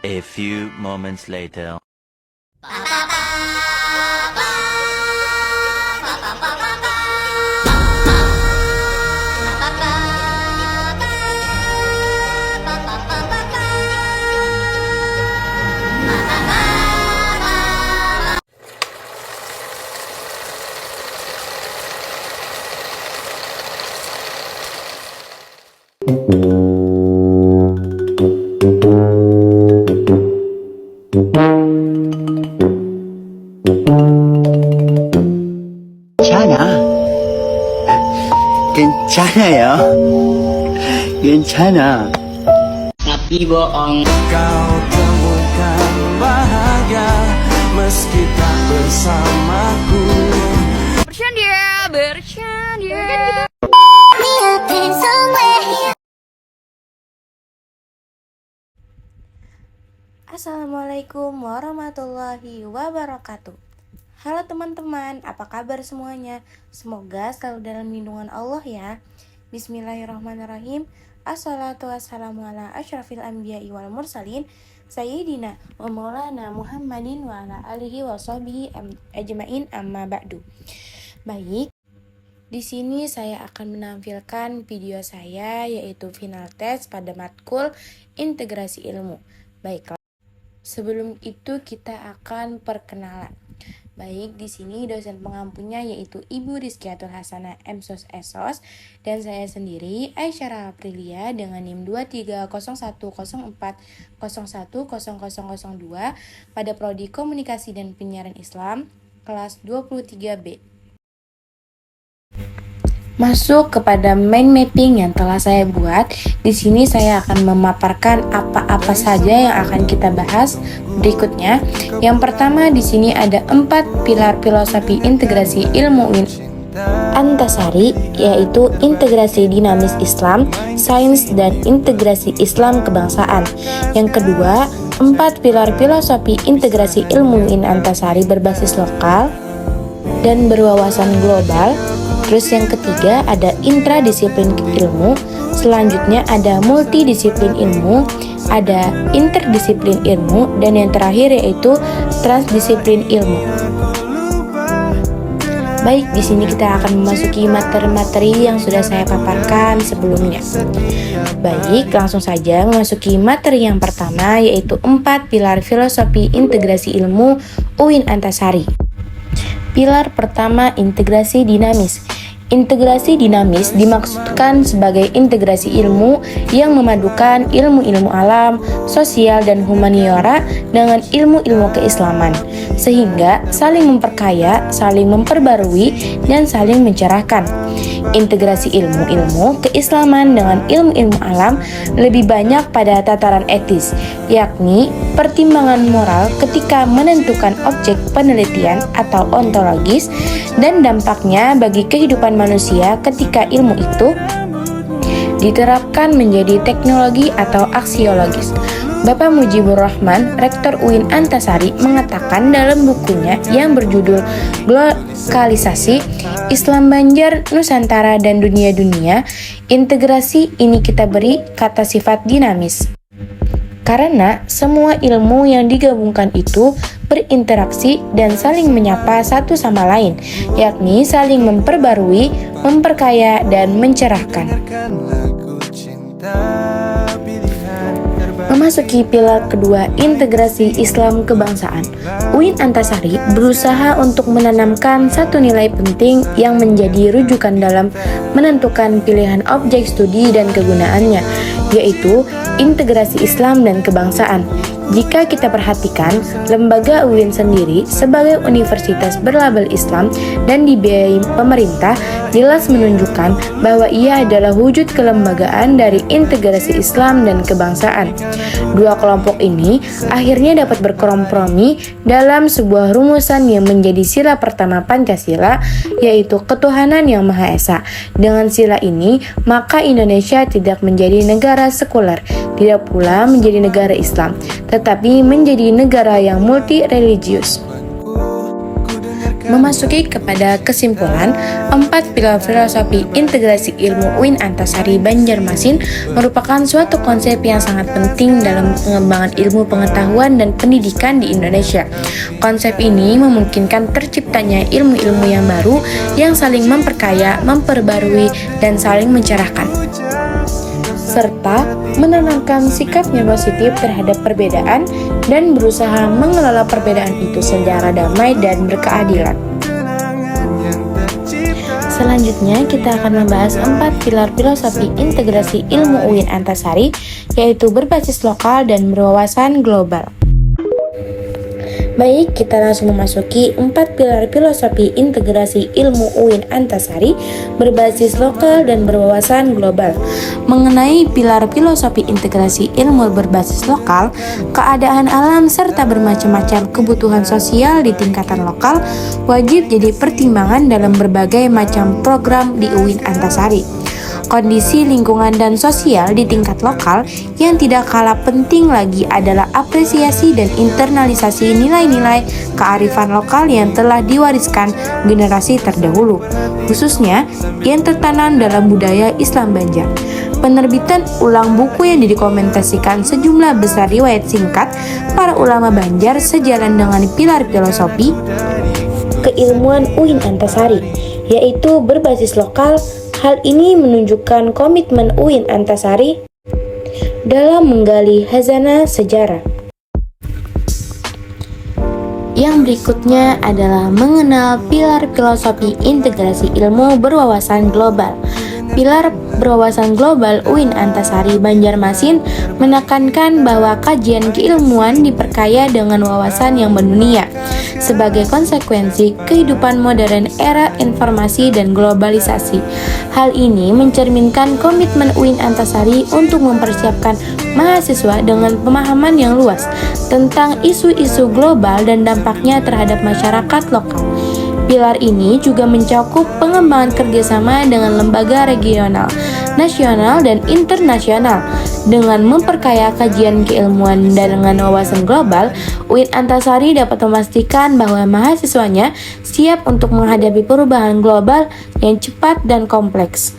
A few moments later. 괜찮아 ya, 괜찮아. Tapi bohong. Kau temukan bahagia meski tak bersamaku. Bercanda. Assalamualaikum warahmatullahi wabarakatuh. Halo teman-teman, apa kabar semuanya? Semoga selalu dalam lindungan Allah ya. Bismillahirrahmanirrahim. Assalatu wassalamu ala asyrafil anbiya'i wal mursalin Sayyidina wa maulana Muhammadin wa ala alihi wa sahbihi ajma'in amma ba'du. Baik, di sini saya akan menampilkan video saya yaitu final test pada matkul integrasi ilmu. Baiklah. Sebelum itu kita akan perkenalan. Baik, di sini dosen pengampunya yaitu Ibu Rizkiatul Hasanah MSOS Esos dan saya sendiri Aisyah Aprilia dengan NIM 230104010002 pada prodi Komunikasi dan Penyiaran Islam kelas 23B. Masuk kepada mind mapping yang telah saya buat. Di sini saya akan memaparkan apa-apa saja yang akan kita bahas berikutnya. Yang pertama di sini ada 4 pilar filosofi integrasi ilmu Antasari, yaitu integrasi dinamis Islam, sains dan integrasi Islam kebangsaan. Yang kedua, 4 pilar filosofi integrasi ilmu Antasari berbasis lokal dan berwawasan global. Terus yang ketiga ada intradisiplin ilmu, selanjutnya ada multidisiplin ilmu, ada interdisiplin ilmu, dan yang terakhir yaitu transdisiplin ilmu. Baik, di sini kita akan memasuki materi-materi yang sudah saya paparkan sebelumnya. Baik, langsung saja memasuki materi yang pertama yaitu 4 pilar filosofi integrasi ilmu UIN Antasari. Pilar pertama, integrasi dinamis. Integrasi dinamis dimaksudkan sebagai integrasi ilmu yang memadukan ilmu-ilmu alam, sosial, dan humaniora dengan ilmu-ilmu keislaman, sehingga saling memperkaya, saling memperbarui, dan saling mencerahkan. Integrasi ilmu-ilmu keislaman dengan ilmu-ilmu alam lebih banyak pada tataran etis, yakni pertimbangan moral ketika menentukan objek penelitian atau ontologis dan dampaknya bagi kehidupan manusia ketika ilmu itu diterapkan menjadi teknologi atau aksiologis. Bapak Mujibur Rahman, Rektor UIN Antasari, mengatakan dalam bukunya yang berjudul Globalisasi, Islam Banjar, Nusantara, dan Dunia-Dunia, integrasi ini kita beri kata sifat dinamis. Karena semua ilmu yang digabungkan itu berinteraksi dan saling menyapa satu sama lain, yakni saling memperbarui, memperkaya, dan mencerahkan. Memasuki pilar kedua, integrasi Islam kebangsaan. UIN Antasari berusaha untuk menanamkan satu nilai penting yang menjadi rujukan dalam menentukan pilihan objek studi dan kegunaannya, yaitu integrasi Islam dan kebangsaan. Jika kita perhatikan, lembaga UIN sendiri sebagai universitas berlabel Islam dan dibiayai pemerintah jelas menunjukkan bahwa ia adalah wujud kelembagaan dari integrasi Islam dan kebangsaan. Dua kelompok ini akhirnya dapat berkompromi dalam sebuah rumusan yang menjadi sila pertama Pancasila, yaitu ketuhanan yang Maha Esa. Dengan sila ini, maka Indonesia tidak menjadi negara sekuler, tidak pula menjadi negara Islam, tetapi menjadi negara yang multi religius. Memasuki kepada kesimpulan, 4 pilar filosofi integrasi ilmu UIN Antasari Banjarmasin merupakan suatu konsep yang sangat penting dalam pengembangan ilmu pengetahuan dan pendidikan di Indonesia. Konsep ini memungkinkan terciptanya ilmu-ilmu yang baru yang saling memperkaya, memperbarui, dan saling mencerahkan, serta menanamkan sikapnya positif terhadap perbedaan dan berusaha mengelola perbedaan itu secara damai dan berkeadilan. Selanjutnya kita akan membahas 4 pilar filosofi integrasi ilmu UIN Antasari, yaitu berbasis lokal dan berwawasan global. Baik, kita langsung memasuki 4 pilar filosofi integrasi ilmu UIN Antasari berbasis lokal dan berwawasan global. Mengenai pilar filosofi integrasi ilmu berbasis lokal, keadaan alam serta bermacam-macam kebutuhan sosial di tingkatan lokal wajib jadi pertimbangan dalam berbagai macam program di UIN Antasari. Kondisi lingkungan dan sosial di tingkat lokal yang tidak kalah penting lagi adalah apresiasi dan internalisasi nilai-nilai kearifan lokal yang telah diwariskan generasi terdahulu, khususnya yang tertanam dalam budaya Islam Banjar. Penerbitan ulang buku yang didokumentasikan sejumlah besar riwayat singkat para ulama Banjar sejalan dengan pilar filosofi keilmuan UIN Antasari, yaitu berbasis lokal. Hal ini menunjukkan komitmen UIN Antasari dalam menggali khazanah sejarah. Yang berikutnya adalah mengenal pilar filosofi integrasi ilmu berwawasan global. Pilar berwawasan global UIN Antasari Banjarmasin menekankan bahwa kajian keilmuan diperkaya dengan wawasan yang mendunia. Sebagai konsekuensi kehidupan modern era informasi dan globalisasi. Hal ini mencerminkan komitmen UIN Antasari untuk mempersiapkan mahasiswa dengan pemahaman yang luas tentang isu-isu global dan dampaknya terhadap masyarakat lokal. Pilar ini juga mencakup pengembangan kerjasama dengan lembaga regional, nasional, dan internasional. Dengan memperkaya kajian keilmuan dan dengan wawasan global, UIN Antasari dapat memastikan bahwa mahasiswanya siap untuk menghadapi perubahan global yang cepat dan kompleks.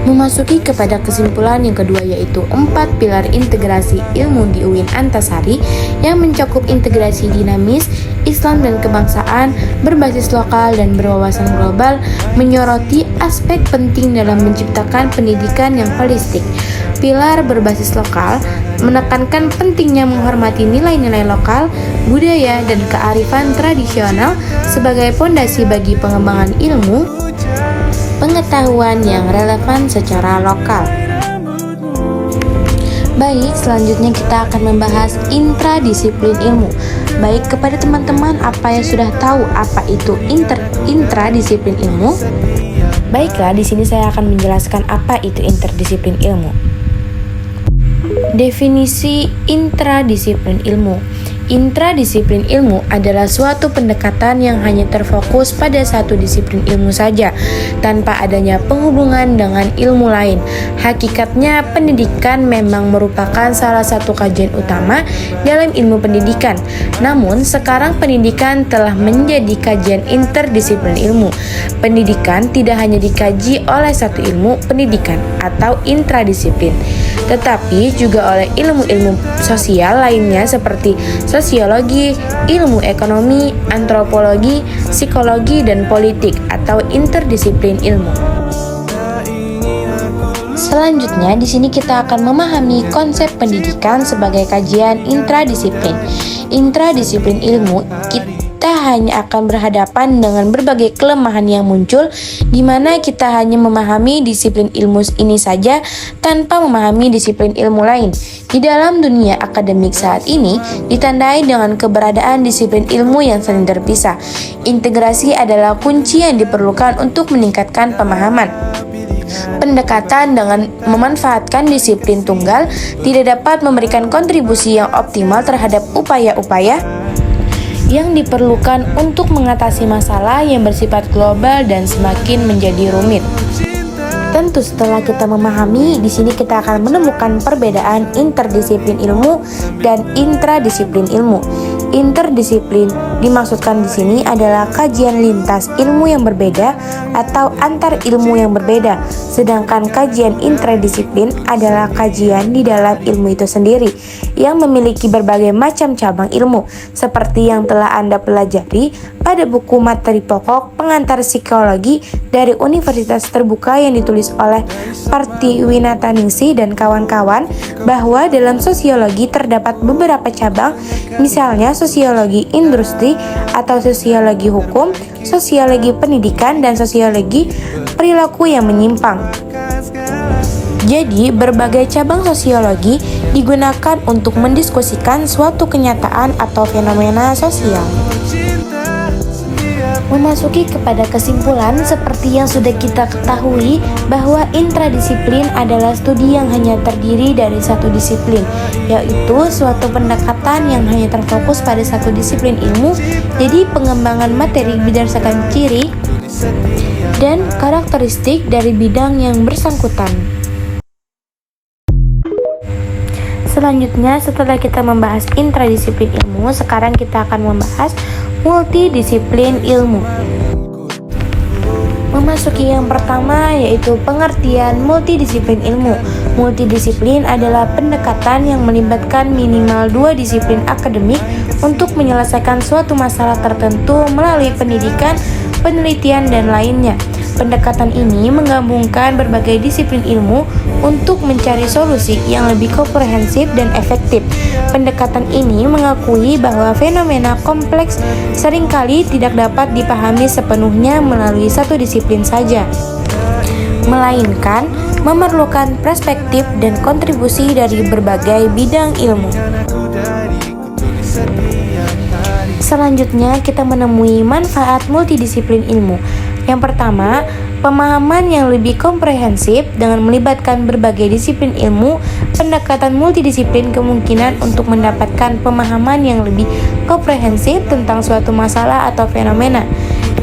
Memasuki kepada kesimpulan yang kedua, yaitu 4 pilar integrasi ilmu di UIN Antasari yang mencakup integrasi dinamis, Islam dan kebangsaan, berbasis lokal dan berwawasan global, menyoroti aspek penting dalam menciptakan pendidikan yang holistik. Pilar berbasis lokal menekankan pentingnya menghormati nilai-nilai lokal, budaya, dan kearifan tradisional sebagai fondasi bagi pengembangan ilmu pengetahuan yang relevan secara lokal. Baik, selanjutnya kita akan membahas intradisiplin ilmu. Baik, kepada teman-teman apa yang sudah tahu apa itu intradisiplin ilmu? Baiklah, di sini saya akan menjelaskan apa itu interdisiplin ilmu. Definisi intradisiplin ilmu. Intradisiplin ilmu adalah suatu pendekatan yang hanya terfokus pada satu disiplin ilmu saja, tanpa adanya penghubungan dengan ilmu lain. Hakikatnya, pendidikan memang merupakan salah satu kajian utama dalam ilmu pendidikan. Namun, sekarang pendidikan telah menjadi kajian interdisiplin ilmu. Pendidikan tidak hanya dikaji oleh satu ilmu pendidikan atau intradisiplin, tetapi juga oleh ilmu-ilmu sosial lainnya seperti sosiologi, ilmu ekonomi, antropologi, psikologi, dan politik atau interdisiplin ilmu. Selanjutnya, di sini kita akan memahami konsep pendidikan sebagai kajian intradisiplin. Intradisiplin ilmu, kita hanya akan berhadapan dengan berbagai kelemahan yang muncul, di mana kita hanya memahami disiplin ilmu ini saja tanpa memahami disiplin ilmu lain. Di dalam dunia akademik saat ini ditandai dengan keberadaan disiplin ilmu yang saling terpisah. Integrasi adalah kunci yang diperlukan untuk meningkatkan pemahaman. Pendekatan dengan memanfaatkan disiplin tunggal tidak dapat memberikan kontribusi yang optimal terhadap upaya-upaya yang diperlukan untuk mengatasi masalah yang bersifat global dan semakin menjadi rumit. Tentu setelah kita memahami, di sini kita akan menemukan perbedaan interdisiplin ilmu dan intradisiplin ilmu. Interdisiplin dimaksudkan di sini adalah kajian lintas ilmu yang berbeda atau antar ilmu yang berbeda, sedangkan kajian intradisiplin adalah kajian di dalam ilmu itu sendiri yang memiliki berbagai macam cabang ilmu, seperti yang telah Anda pelajari pada buku materi pokok pengantar psikologi dari Universitas Terbuka yang ditulis oleh Parti Winataningsih dan kawan-kawan, bahwa dalam sosiologi terdapat beberapa cabang, misalnya sosiologi industri atau sosiologi hukum, sosiologi pendidikan, dan sosiologi perilaku yang menyimpang. Jadi, berbagai cabang sosiologi digunakan untuk mendiskusikan suatu kenyataan atau fenomena sosial. Memasuki kepada kesimpulan, seperti yang sudah kita ketahui bahwa intradisiplin adalah studi yang hanya terdiri dari satu disiplin, yaitu suatu pendekatan yang hanya terfokus pada satu disiplin ilmu. Jadi pengembangan materi berdasarkan ciri dan karakteristik dari bidang yang bersangkutan. Selanjutnya, setelah kita membahas intradisiplin ilmu, sekarang kita akan membahas multidisiplin ilmu. Memasuki yang pertama, yaitu pengertian multidisiplin ilmu. Multidisiplin adalah pendekatan yang melibatkan minimal 2 disiplin akademik untuk menyelesaikan suatu masalah tertentu melalui pendidikan, penelitian, dan lainnya. Pendekatan ini menggabungkan berbagai disiplin ilmu untuk mencari solusi yang lebih komprehensif dan efektif. Pendekatan ini mengakui bahwa fenomena kompleks seringkali tidak dapat dipahami sepenuhnya melalui satu disiplin saja, melainkan memerlukan perspektif dan kontribusi dari berbagai bidang ilmu. Selanjutnya, kita menemui manfaat multidisiplin ilmu. Yang pertama, pemahaman yang lebih komprehensif. Dengan melibatkan berbagai disiplin ilmu, pendekatan multidisiplin kemungkinan untuk mendapatkan pemahaman yang lebih komprehensif tentang suatu masalah atau fenomena.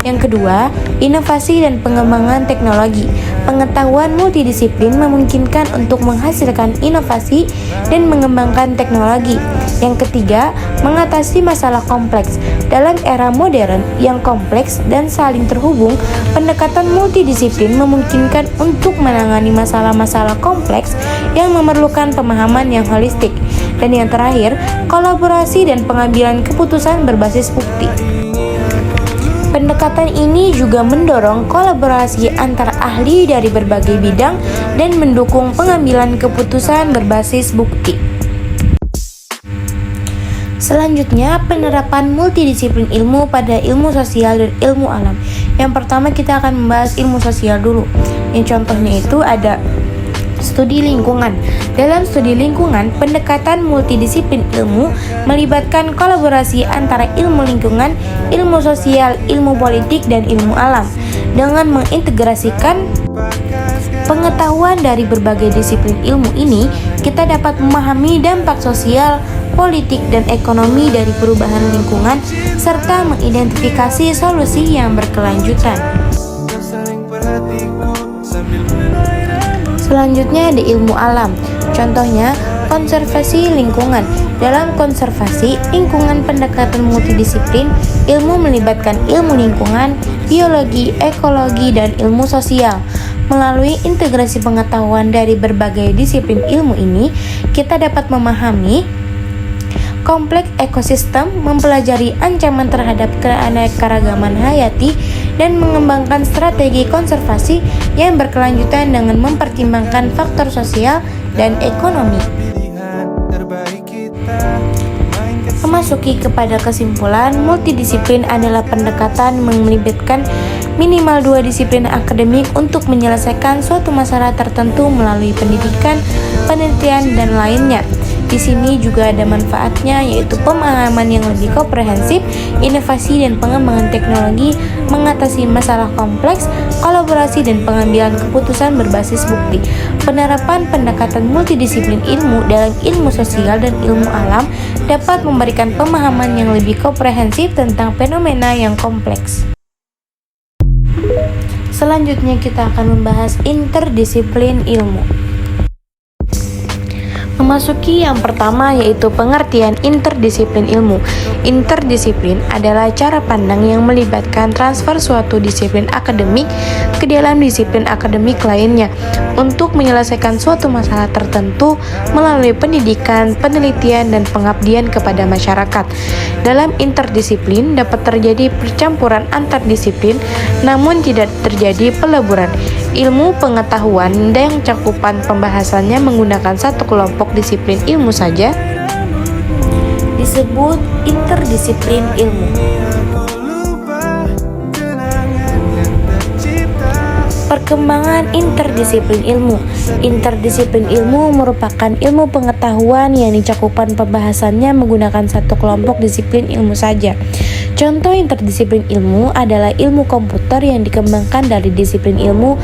Yang kedua, inovasi dan pengembangan teknologi. Pengetahuan multidisiplin memungkinkan untuk menghasilkan inovasi dan mengembangkan teknologi. Yang ketiga, mengatasi masalah kompleks. Dalam era modern yang kompleks dan saling terhubung, pendekatan multidisiplin memungkinkan untuk menangani masalah-masalah kompleks yang memerlukan pemahaman yang holistik. Dan yang terakhir, kolaborasi dan pengambilan keputusan berbasis bukti. Pendekatan ini juga mendorong kolaborasi antar ahli dari berbagai bidang dan mendukung pengambilan keputusan berbasis bukti. Selanjutnya, penerapan multidisiplin ilmu pada ilmu sosial dan ilmu alam. Yang pertama, kita akan membahas ilmu sosial dulu. Yang contohnya itu ada studi lingkungan. Dalam studi lingkungan, pendekatan multidisiplin ilmu melibatkan kolaborasi antara ilmu lingkungan, ilmu sosial, ilmu politik, dan ilmu alam. Dengan mengintegrasikan pengetahuan dari berbagai disiplin ilmu ini, kita dapat memahami dampak sosial, politik, dan ekonomi dari perubahan lingkungan, serta mengidentifikasi solusi yang berkelanjutan. Selanjutnya ada ilmu alam. Contohnya, konservasi lingkungan. Dalam konservasi lingkungan, pendekatan multidisiplin ilmu melibatkan ilmu lingkungan, biologi, ekologi, dan ilmu sosial. Melalui integrasi pengetahuan dari berbagai disiplin ilmu ini, kita dapat memahami kompleks ekosistem, mempelajari ancaman terhadap keanekaragaman hayati, dan mengembangkan strategi konservasi yang berkelanjutan dengan mempertimbangkan faktor sosial dan ekonomi. Memasuki kepada kesimpulan, multidisiplin adalah pendekatan melibatkan minimal 2 disiplin akademik untuk menyelesaikan suatu masalah tertentu melalui pendidikan, penelitian, dan lainnya. Di sini juga ada manfaatnya, yaitu pemahaman yang lebih komprehensif, inovasi dan pengembangan teknologi, mengatasi masalah kompleks, kolaborasi dan pengambilan keputusan berbasis bukti. Penerapan pendekatan multidisiplin ilmu dalam ilmu sosial dan ilmu alam dapat memberikan pemahaman yang lebih komprehensif tentang fenomena yang kompleks. Selanjutnya kita akan membahas interdisiplin ilmu. Memasuki yang pertama yaitu pengertian interdisiplin ilmu. Interdisiplin adalah cara pandang yang melibatkan transfer suatu disiplin akademik ke dalam disiplin akademik lainnya untuk menyelesaikan suatu masalah tertentu melalui pendidikan, penelitian, dan pengabdian kepada masyarakat. Dalam interdisiplin dapat terjadi percampuran antar disiplin, namun tidak terjadi peleburan. Ilmu pengetahuan yang cakupan pembahasannya menggunakan satu kelompok disiplin ilmu saja disebut interdisiplin ilmu. Perkembangan interdisiplin ilmu. Interdisiplin ilmu merupakan ilmu pengetahuan yang cakupan pembahasannya menggunakan satu kelompok disiplin ilmu saja. Contoh interdisiplin ilmu adalah ilmu komputer yang dikembangkan dari disiplin ilmu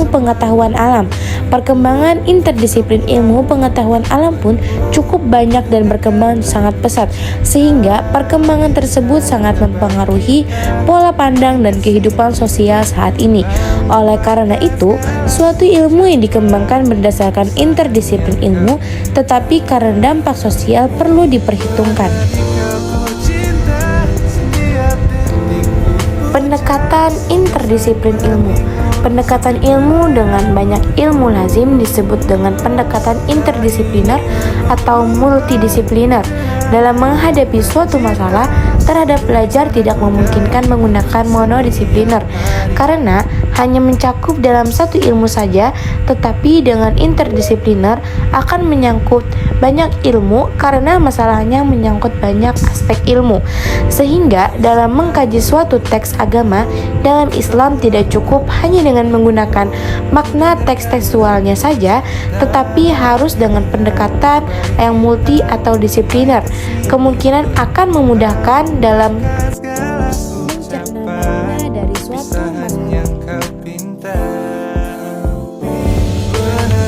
pengetahuan alam. Perkembangan interdisiplin ilmu pengetahuan alam pun cukup banyak dan berkembang sangat pesat, sehingga perkembangan tersebut sangat mempengaruhi pola pandang dan kehidupan sosial saat ini. Oleh karena itu, suatu ilmu yang dikembangkan berdasarkan interdisiplin ilmu, tetapi karena dampak sosial perlu diperhitungkan. Pendekatan interdisiplin ilmu. Pendekatan ilmu dengan banyak ilmu lazim disebut dengan pendekatan interdisipliner atau multidisipliner. Dalam menghadapi suatu masalah, terhadap belajar tidak memungkinkan menggunakan monodisipliner karena hanya mencakup dalam satu ilmu saja, tetapi dengan interdisipliner akan menyangkut banyak ilmu karena masalahnya menyangkut banyak aspek ilmu. Sehingga dalam mengkaji suatu teks agama dalam Islam tidak cukup hanya dengan menggunakan makna teks tekstualnya saja, tetapi harus dengan pendekatan yang multi atau disipliner. Kemungkinan akan memudahkan dalam mencerna makna dari suatu masalah.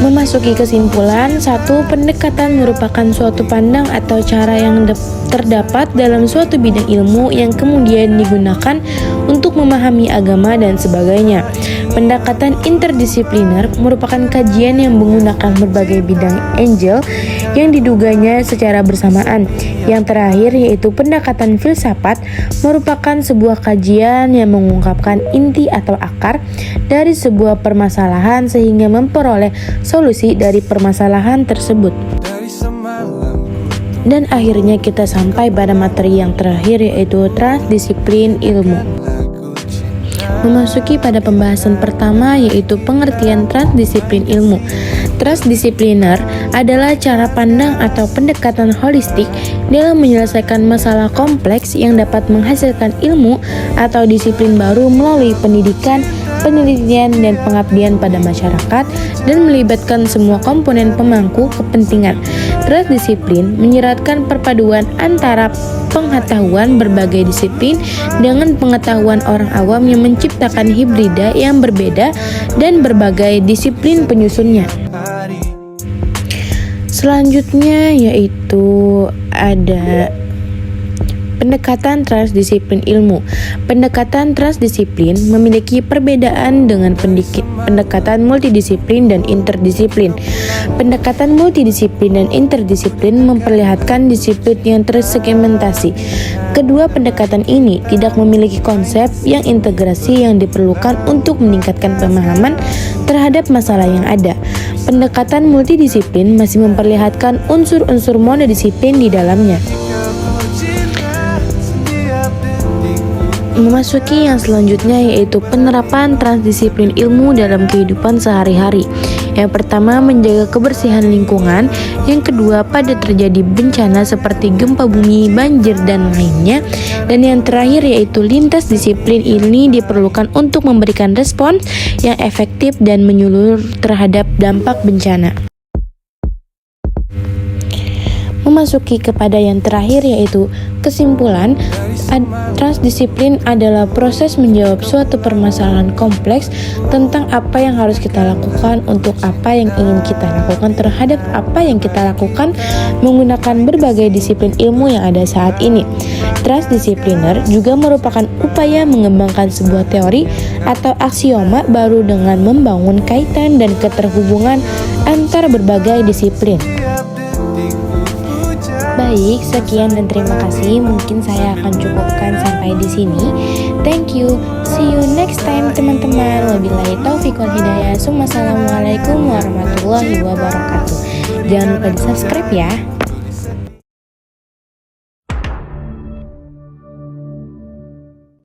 Memasuki kesimpulan, satu pendekatan merupakan suatu pandang atau cara yang terdapat dalam suatu bidang ilmu yang kemudian digunakan untuk memahami agama dan sebagainya. Pendekatan interdisipliner merupakan kajian yang menggunakan berbagai bidang angel yang diduganya secara bersamaan. Yang terakhir yaitu pendekatan filsafat merupakan sebuah kajian yang mengungkapkan inti atau akar dari sebuah permasalahan sehingga memperoleh solusi dari permasalahan tersebut. Dan akhirnya kita sampai pada materi yang terakhir yaitu transdisiplin ilmu. Memasuki pada pembahasan pertama yaitu pengertian transdisiplin ilmu. Transdisipliner adalah cara pandang atau pendekatan holistik dalam menyelesaikan masalah kompleks yang dapat menghasilkan ilmu atau disiplin baru melalui pendidikan, penelitian, dan pengabdian pada masyarakat dan melibatkan semua komponen pemangku kepentingan. Transdisiplin menyeratkan perpaduan antara pengetahuan berbagai disiplin dengan pengetahuan orang awam yang menciptakan hibrida yang berbeda dan berbagai disiplin penyusunnya. Selanjutnya yaitu ada pendekatan transdisiplin ilmu. Pendekatan transdisiplin memiliki perbedaan dengan pendekatan multidisiplin dan interdisiplin. Pendekatan multidisiplin dan interdisiplin memperlihatkan disiplin yang tersegmentasi. Kedua pendekatan ini tidak memiliki konsep yang integrasi yang diperlukan untuk meningkatkan pemahaman terhadap masalah yang ada. Pendekatan multidisiplin masih memperlihatkan unsur-unsur monodisiplin di dalamnya. Memasuki yang selanjutnya yaitu penerapan transdisiplin ilmu dalam kehidupan sehari-hari. Yang pertama, menjaga kebersihan lingkungan. Yang kedua, pada terjadi bencana seperti gempa bumi, banjir, dan lainnya. Dan yang terakhir yaitu lintas disiplin ini diperlukan untuk memberikan respons yang efektif dan menyeluruh terhadap dampak bencana. Memasuki kepada yang terakhir yaitu kesimpulan, transdisiplin adalah proses menjawab suatu permasalahan kompleks tentang apa yang harus kita lakukan untuk apa yang ingin kita lakukan terhadap apa yang kita lakukan menggunakan berbagai disiplin ilmu yang ada saat ini. Transdisipliner juga merupakan upaya mengembangkan sebuah teori atau aksioma baru dengan membangun kaitan dan keterhubungan antar berbagai disiplin. Baik, sekian dan terima kasih. Mungkin saya akan cukupkan sampai di sini. Thank you. See you next time teman-teman. Wabillahi taufiq wal hidayah. Assalamualaikum warahmatullahi wabarakatuh. Jangan lupa di subscribe ya.